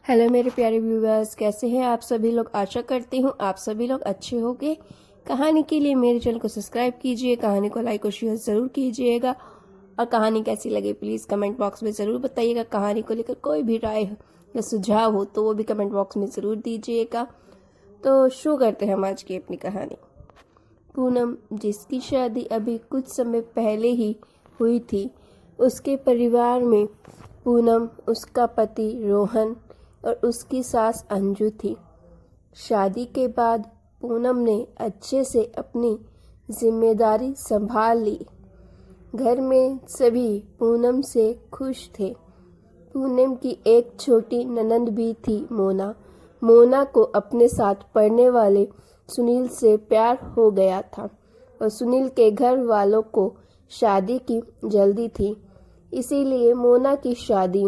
Hello मेरे प्यारे viewers, कैसे हैं आप सभी लोग। आशा करती हूँ आप सभी लोग अच्छे होंगे। कहानी के लिए मेरे चैनल को सब्सक्राइब कीजिए, कहानी को लाइक और शेयर ज़रूर कीजिएगा और कहानी कैसी लगी प्लीज़ कमेंट बॉक्स में ज़रूर बताइएगा। कहानी को लेकर कोई भी राय या सुझाव हो तो वो भी कमेंट बॉक्स में ज़रूर दीजिएगा। तो शुरू करते हैं हम आज की अपनी कहानी। पूनम, जिसकी शादी अभी कुछ समय पहले ही हुई थी, उसके परिवार में पूनम, उसका पति रोहन और उसकी सास अंजू थी। शादी के बाद पूनम ने अच्छे से अपनी जिम्मेदारी संभाल ली। घर में सभी पूनम से खुश थे। पूनम की एक छोटी ननंद भी थी, मोना। मोना को अपने साथ पढ़ने वाले सुनील से प्यार हो गया था और सुनील के घर वालों को शादी की जल्दी थी। इसीलिए मोना की शादी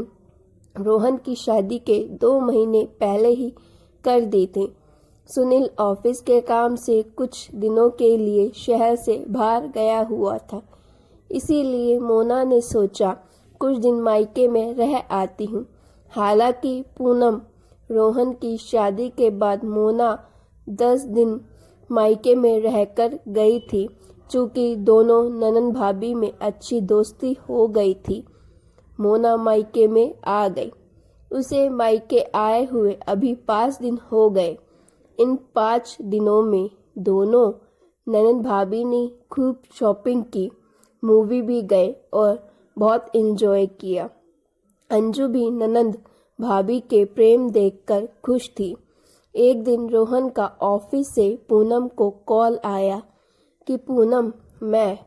रोहन की शादी के 2 महीने पहले ही कर दी थी। सुनील ऑफिस के काम से कुछ दिनों के लिए शहर से बाहर गया हुआ था, इसीलिए मोना ने सोचा कुछ दिन मायके में रह आती हूँ। हालांकि पूनम रोहन की शादी के बाद मोना 10 दिन मायके में रहकर गई थी, चूँकि दोनों ननंद भाभी में अच्छी दोस्ती हो गई थी। मोना मायके में आ गई। उसे मायके आए हुए अभी 5 दिन हो गए। इन 5 दिनों में दोनों ननंद भाभी ने खूब शॉपिंग की, मूवी भी गए और बहुत एंजॉय किया। अंजू भी ननंद भाभी के प्रेम देखकर खुश थी। एक दिन रोहन का ऑफिस से पूनम को कॉल आया कि पूनम, मैं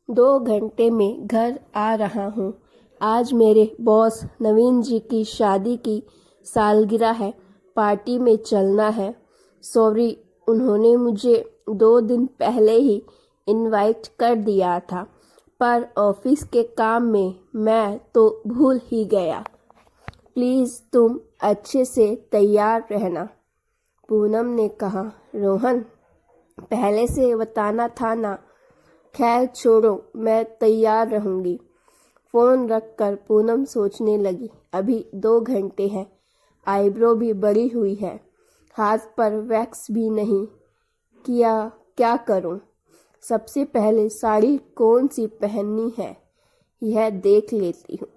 2 घंटे में घर आ रहा हूँ। आज मेरे बॉस नवीन जी की शादी की सालगिरह है, पार्टी में चलना है। सॉरी, उन्होंने मुझे 2 दिन पहले ही इनवाइट कर दिया था, पर ऑफिस के काम में मैं तो भूल ही गया। प्लीज़ तुम अच्छे से तैयार रहना। पूनम ने कहा, रोहन, पहले से बताना था ना। खैर छोड़ो, मैं तैयार रहूँगी। फ़ोन रखकर पूनम सोचने लगी, अभी 2 घंटे हैं, आईब्रो भी बढ़ी हुई है, हाथ पर वैक्स भी नहीं किया, क्या करूं? सबसे पहले साड़ी कौन सी पहननी है, यह देख लेती हूँ।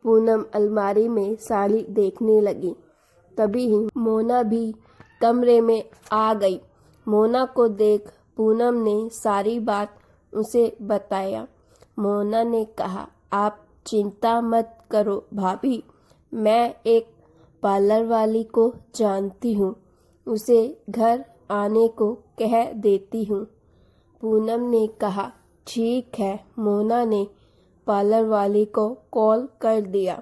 पूनम अलमारी में साड़ी देखने लगी। तभी ही मोना भी कमरे में आ गई। मोना को देख पूनम ने सारी बात उसे बताया। मोना ने कहा, आप चिंता मत करो भाभी, मैं एक पार्लर वाली को जानती हूँ, उसे घर आने को कह देती हूँ। पूनम ने कहा, ठीक है। मोना ने पार्लर वाली को कॉल कर दिया।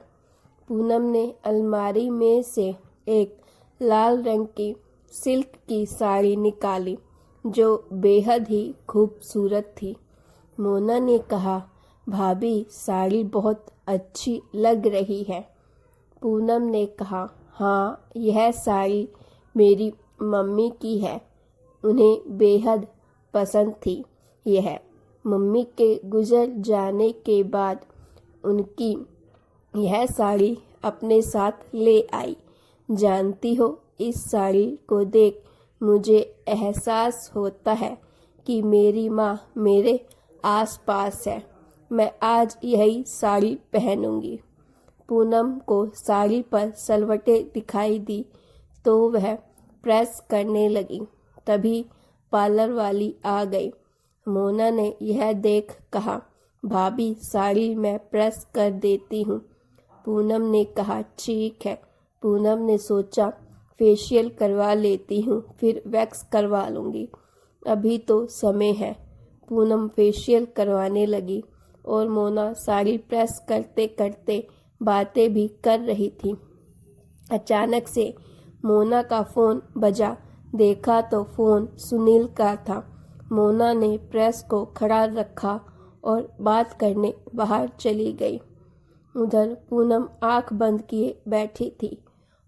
पूनम ने अलमारी में से एक लाल रंग की सिल्क की साड़ी निकाली जो बेहद ही खूबसूरत थी। मोना ने कहा, भाभी, साड़ी बहुत अच्छी लग रही है। पूनम ने कहा, हाँ, यह साड़ी मेरी मम्मी की है, उन्हें बेहद पसंद थी। यह मम्मी के गुजर जाने के बाद उनकी यह साड़ी अपने साथ ले आई। जानती हो, इस साड़ी को देख मुझे एहसास होता है कि मेरी माँ मेरे आसपास है। मैं आज यही साड़ी पहनूंगी। पूनम को साड़ी पर सलवटें दिखाई दी तो वह प्रेस करने लगी। तभी पार्लर वाली आ गई। मोना ने यह देख कहा, भाभी, साड़ी मैं प्रेस कर देती हूँ। पूनम ने कहा, ठीक है। पूनम ने सोचा, फेशियल करवा लेती हूँ, फिर वैक्स करवा लूँगी, अभी तो समय है। पूनम फेशियल करवाने लगी और मोना साड़ी प्रेस करते करते बातें भी कर रही थी। अचानक से मोना का फ़ोन बजा। देखा तो फ़ोन सुनील का था। मोना ने प्रेस को खड़ा रखा और बात करने बाहर चली गई। उधर पूनम आंख बंद किए बैठी थी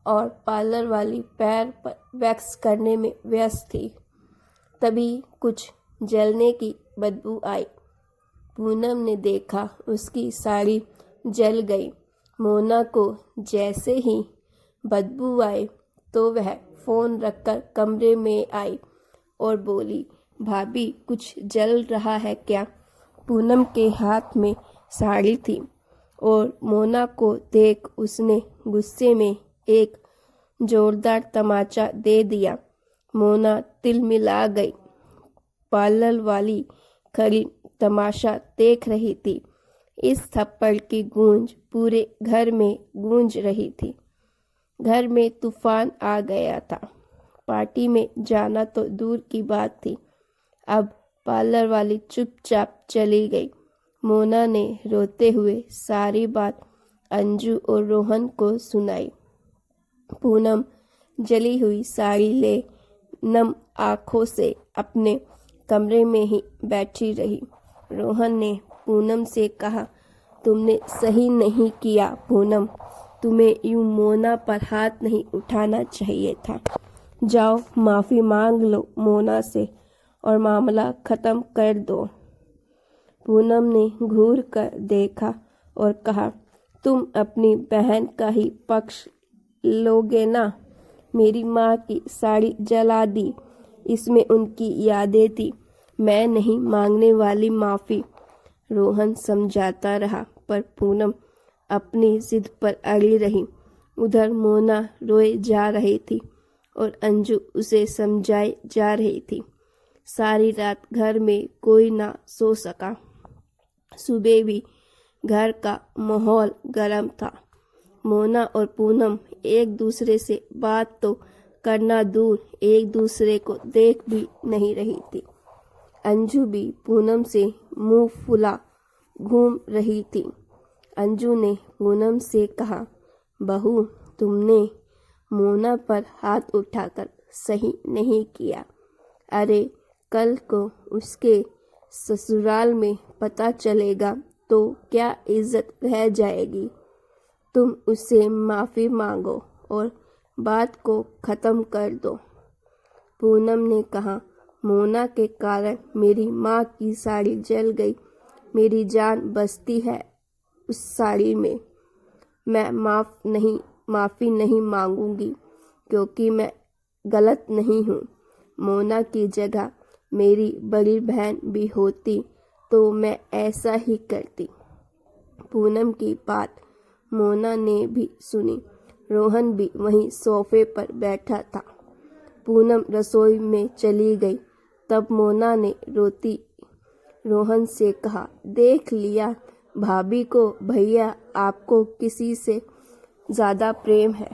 और पार्लर वाली पैर पर वैक्स करने में व्यस्त थी। तभी कुछ जलने की बदबू आई। पूनम ने देखा उसकी साड़ी जल गई। मोना को जैसे ही बदबू आए तो वह फ़ोन रखकर कमरे में आई और बोली, भाभी कुछ जल रहा है क्या? पूनम के हाथ में साड़ी थी और मोना को देख उसने गुस्से में एक जोरदार तमाचा दे दिया। मोना तिलमिला गई। पार्लर वाली खड़ी तमाशा देख रही थी। इस थप्पड़ की गूंज पूरे घर में गूंज रही थी। घर में तूफान आ गया था। पार्टी में जाना तो दूर की बात थी। अब पार्लर वाली चुपचाप चली गई। मोना ने रोते हुए सारी बात अंजू और रोहन को सुनाई। पूनम जली हुई साड़ी ले नम आंखों से अपने कमरे में ही बैठी रही। रोहन ने पूनम से कहा, तुमने सही नहीं किया पूनम, तुम्हें यूं मोना पर हाथ नहीं उठाना चाहिए था। जाओ माफ़ी मांग लो मोना से और मामला ख़त्म कर दो। पूनम ने घूर कर देखा और कहा, तुम अपनी बहन का ही पक्ष लोगे ना? मेरी माँ की साड़ी जला दी, इसमें उनकी यादें थी। मैं नहीं मांगने वाली माफ़ी। रोहन समझाता रहा पर पूनम अपनी जिद पर अड़ी रही। उधर मोना रोए जा रही थी और अंजू उसे समझाए जा रही थी। सारी रात घर में कोई ना सो सका। सुबह भी घर का माहौल गर्म था। मोना और पूनम एक दूसरे से बात तो करना दूर, एक दूसरे को देख भी नहीं रही थी। अंजू भी पूनम से मुंह फुला घूम रही थी। अंजू ने पूनम से कहा, बहू तुमने मोना पर हाथ उठाकर सही नहीं किया। अरे कल को उसके ससुराल में पता चलेगा तो क्या इज्जत रह जाएगी। तुम उससे माफ़ी मांगो और बात को ख़त्म कर दो। पूनम ने कहा, मोना के कारण मेरी माँ की साड़ी जल गई। मेरी जान बसती है उस साड़ी में। मैं माफ़ी नहीं मांगूंगी क्योंकि मैं गलत नहीं हूँ। मोना की जगह मेरी बड़ी बहन भी होती तो मैं ऐसा ही करती। पूनम की बात मोना ने भी सुनी। रोहन भी वहीं सोफे पर बैठा था। पूनम रसोई में चली गई। तब मोना ने रोती रोहन से कहा, देख लिया भाभी को, भैया आपको किसी से ज़्यादा प्रेम है,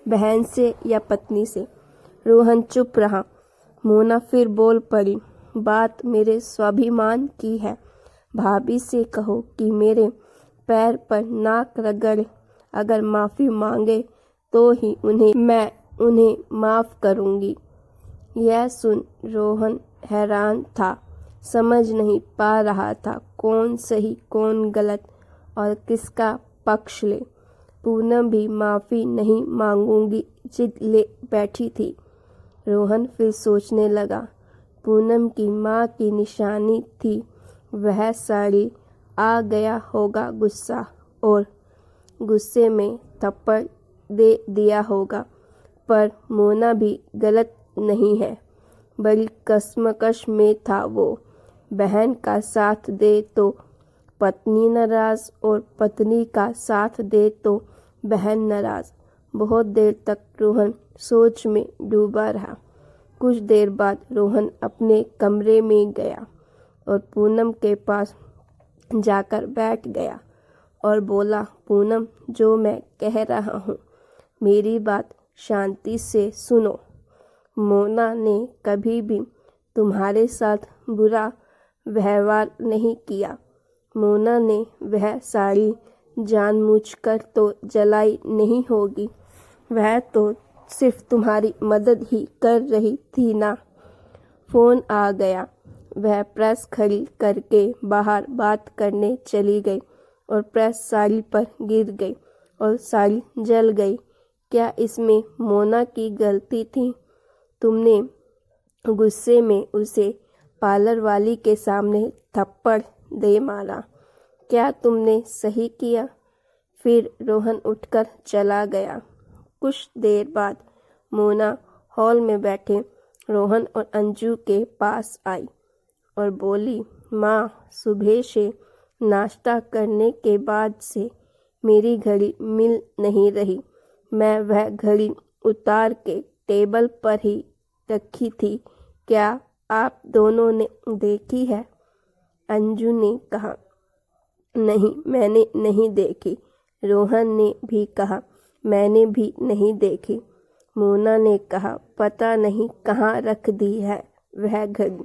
बहन से या पत्नी से? रोहन चुप रहा। मोना फिर बोल पड़ी, बात मेरे स्वाभिमान की है। भाभी से कहो कि मेरे पैर पर नाक रगड़े। अगर माफ़ी मांगे तो ही मैं उन्हें माफ़ करूंगी। यह सुन रोहन हैरान था। समझ नहीं पा रहा था कौन सही कौन गलत और किसका पक्ष ले। पूनम भी माफ़ी नहीं मांगूंगी जिद ले बैठी थी। रोहन फिर सोचने लगा। पूनम की माँ की निशानी थी वह साड़ी। आ गया होगा गुस्सा और गुस्से में थप्पड़ दे दिया होगा। पर मोना भी गलत नहीं है। बड़ी कश्मकश में था वो। बहन का साथ दे तो पत्नी नाराज़ और पत्नी का साथ दे तो बहन नाराज़। बहुत देर तक रोहन सोच में डूबा रहा। कुछ देर बाद रोहन अपने कमरे में गया और पूनम के पास जाकर बैठ गया और बोला, पूनम जो मैं कह रहा हूँ मेरी बात शांति से सुनो। मोना ने कभी भी तुम्हारे साथ बुरा व्यवहार नहीं किया। मोना ने वह साड़ी जानबूझकर तो जलाई नहीं होगी। वह तो सिर्फ तुम्हारी मदद ही कर रही थी ना। फ़ोन आ गया। वह प्रेस खड़ी करके बाहर बात करने चली गई और प्रेस साड़ी पर गिर गई और साड़ी जल गई। क्या इसमें मोना की गलती थी? तुमने गुस्से में उसे पार्लर वाली के सामने थप्पड़ दे मारा। क्या तुमने सही किया? फिर रोहन उठकर चला गया। कुछ देर बाद मोना हॉल में बैठे रोहन और अंजू के पास आई और बोली, माँ, सुबह से नाश्ता करने के बाद से मेरी घड़ी मिल नहीं रही। मैं वह घड़ी उतार के टेबल पर ही रखी थी। क्या आप दोनों ने देखी है? अंजू ने कहा, नहीं, मैंने नहीं देखी। रोहन ने भी कहा, मैंने भी नहीं देखी। मोना ने कहा, पता नहीं कहाँ रख दी है वह घड़ी।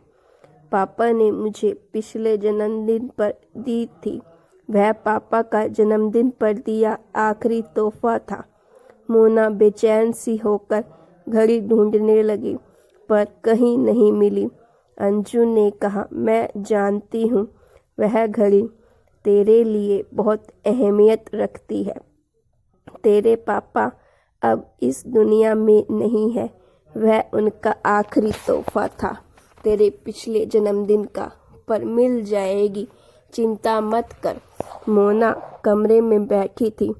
पापा ने मुझे पिछले जन्मदिन पर दी थी। वह पापा का जन्मदिन पर दिया आखिरी तोहफा था। मोना बेचैन सी होकर घड़ी ढूंढने लगी पर कहीं नहीं मिली। अंजू ने कहा, मैं जानती हूँ वह घड़ी तेरे लिए बहुत अहमियत रखती है। तेरे पापा अब इस दुनिया में नहीं है। वह उनका आखिरी तोहफा था तेरे पिछले जन्मदिन का, पर मिल जाएगी, चिंता मत कर। मोना कमरे में बैठी थी।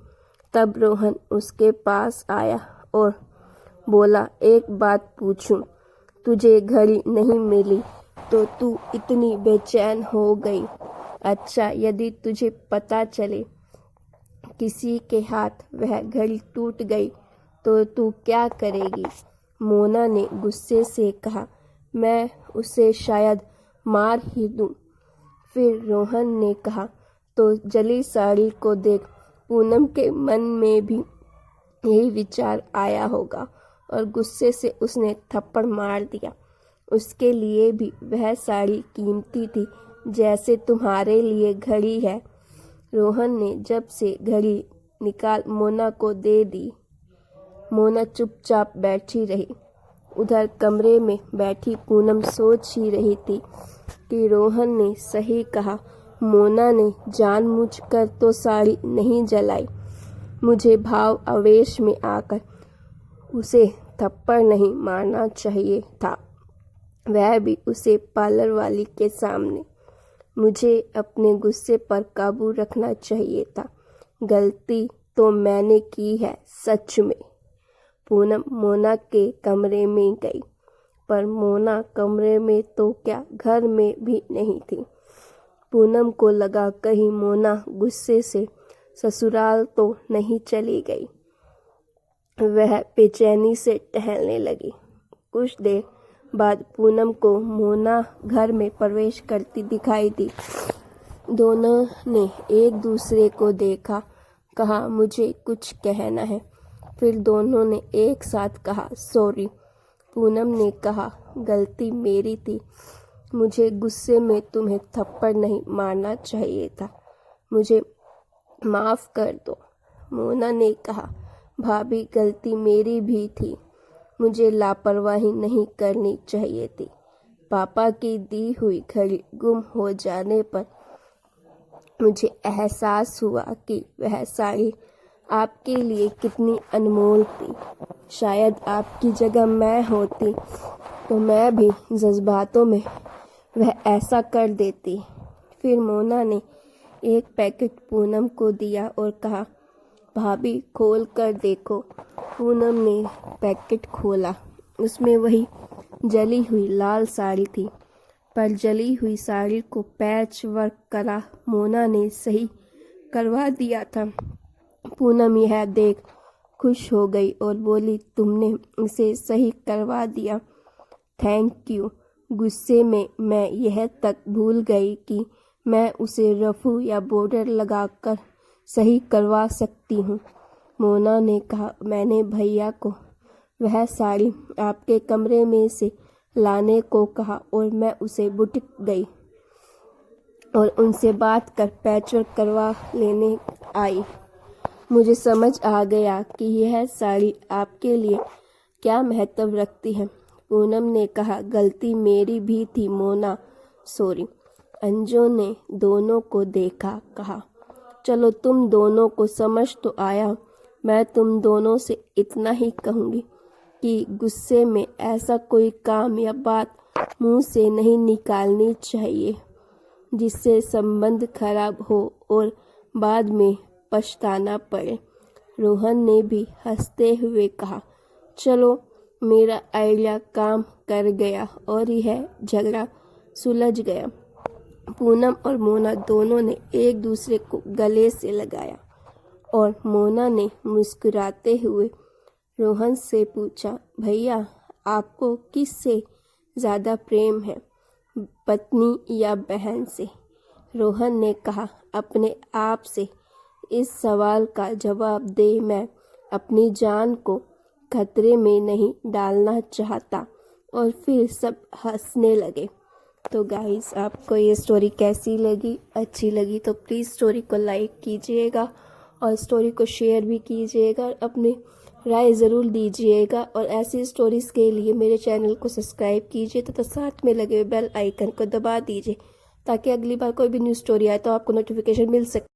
तब रोहन उसके पास आया और बोला, एक बात पूछूं? तुझे घड़ी नहीं मिली तो तू इतनी बेचैन हो गई। अच्छा, यदि तुझे पता चले किसी के हाथ वह घड़ी टूट गई तो तू क्या करेगी? मोना ने गुस्से से कहा, मैं उसे शायद मार ही दूं। फिर रोहन ने कहा, तो जली साड़ी को देख। पूनम के मन में भी यही विचार आया होगा और गुस्से से उसने थप्पड़ मार दिया। उसके लिए भी वह साड़ी कीमती थी जैसे तुम्हारे लिए घड़ी है। रोहन ने जब से घड़ी निकाल मोना को दे दी। मोना चुपचाप बैठी रही। उधर कमरे में बैठी पूनम सोच ही रही थी कि रोहन ने सही कहा। मोना ने जानबूझकर तो साड़ी नहीं जलाई। मुझे भाव आवेश में आकर उसे थप्पड़ नहीं मारना चाहिए था, वह भी उसे पार्लर वाली के सामने। मुझे अपने गुस्से पर काबू रखना चाहिए था। गलती तो मैंने की है सच में। पूनम मोना के कमरे में गई, पर मोना कमरे में तो क्या घर में भी नहीं थी। पूनम को लगा कहीं मोना गुस्से से ससुराल तो नहीं चली गई। वह बेचैनी से टहलने लगी। कुछ देर बाद पूनम को मोना घर में प्रवेश करती दिखाई दी। दोनों ने एक दूसरे को देखा, कहा, मुझे कुछ कहना है। फिर दोनों ने एक साथ कहा, सॉरी। पूनम ने कहा, गलती मेरी थी। मुझे गुस्से में तुम्हें थप्पड़ नहीं मारना चाहिए था। मुझे माफ़ कर दो। मोना ने कहा, भाभी, गलती मेरी भी थी। मुझे लापरवाही नहीं करनी चाहिए थी। पापा की दी हुई घड़ी गुम हो जाने पर मुझे एहसास हुआ कि वह साड़ी आपके लिए कितनी अनमोल थी। शायद आपकी जगह मैं होती तो मैं भी जज्बातों में वह ऐसा कर देती। फिर मोना ने एक पैकेट पूनम को दिया और कहा, भाभी, खोल कर देखो। पूनम ने पैकेट खोला। उसमें वही जली हुई लाल साड़ी थी, पर जली हुई साड़ी को पैच वर्क करा मोना ने सही करवा दिया था। पूनम यह देख खुश हो गई और बोली, तुमने इसे सही करवा दिया, थैंक यू। गुस्से में मैं यह तक भूल गई कि मैं उसे रफू या बॉर्डर लगाकर सही करवा सकती हूँ। मोना ने कहा, मैंने भैया को वह साड़ी आपके कमरे में से लाने को कहा और मैं उसे बुटीक गई और उनसे बात कर पैचवर्क करवा लेने आई। मुझे समझ आ गया कि यह साड़ी आपके लिए क्या महत्व रखती है। पूनम ने कहा, गलती मेरी भी थी मोना, सॉरी। अंजू ने दोनों को देखा, कहा, चलो तुम दोनों को समझ तो आया। मैं तुम दोनों से इतना ही कहूँगी कि गुस्से में ऐसा कोई काम या बात मुंह से नहीं निकालनी चाहिए जिससे संबंध खराब हो और बाद में पछताना पड़े। रोहन ने भी हंसते हुए कहा, चलो मेरा आइडिया काम कर गया और यह झगड़ा सुलझ गया। पूनम और मोना दोनों ने एक दूसरे को गले से लगाया और मोना ने मुस्कुराते हुए रोहन से पूछा, भैया आपको किससे ज़्यादा प्रेम है, पत्नी या बहन से? रोहन ने कहा, अपने आप से। इस सवाल का जवाब दे मैं अपनी जान को खतरे में नहीं डालना चाहता। और फिर सब हंसने लगे। तो गाइस, आपको ये स्टोरी कैसी लगी? अच्छी लगी तो प्लीज़ स्टोरी को लाइक कीजिएगा और स्टोरी को शेयर भी कीजिएगा और अपनी राय ज़रूर दीजिएगा। और ऐसी स्टोरीज़ के लिए मेरे चैनल को सब्सक्राइब कीजिए तथा साथ में लगे हुए बेल आइकन को दबा दीजिए ताकि अगली बार कोई भी न्यू स्टोरी आए तो आपको नोटिफिकेशन मिल सके।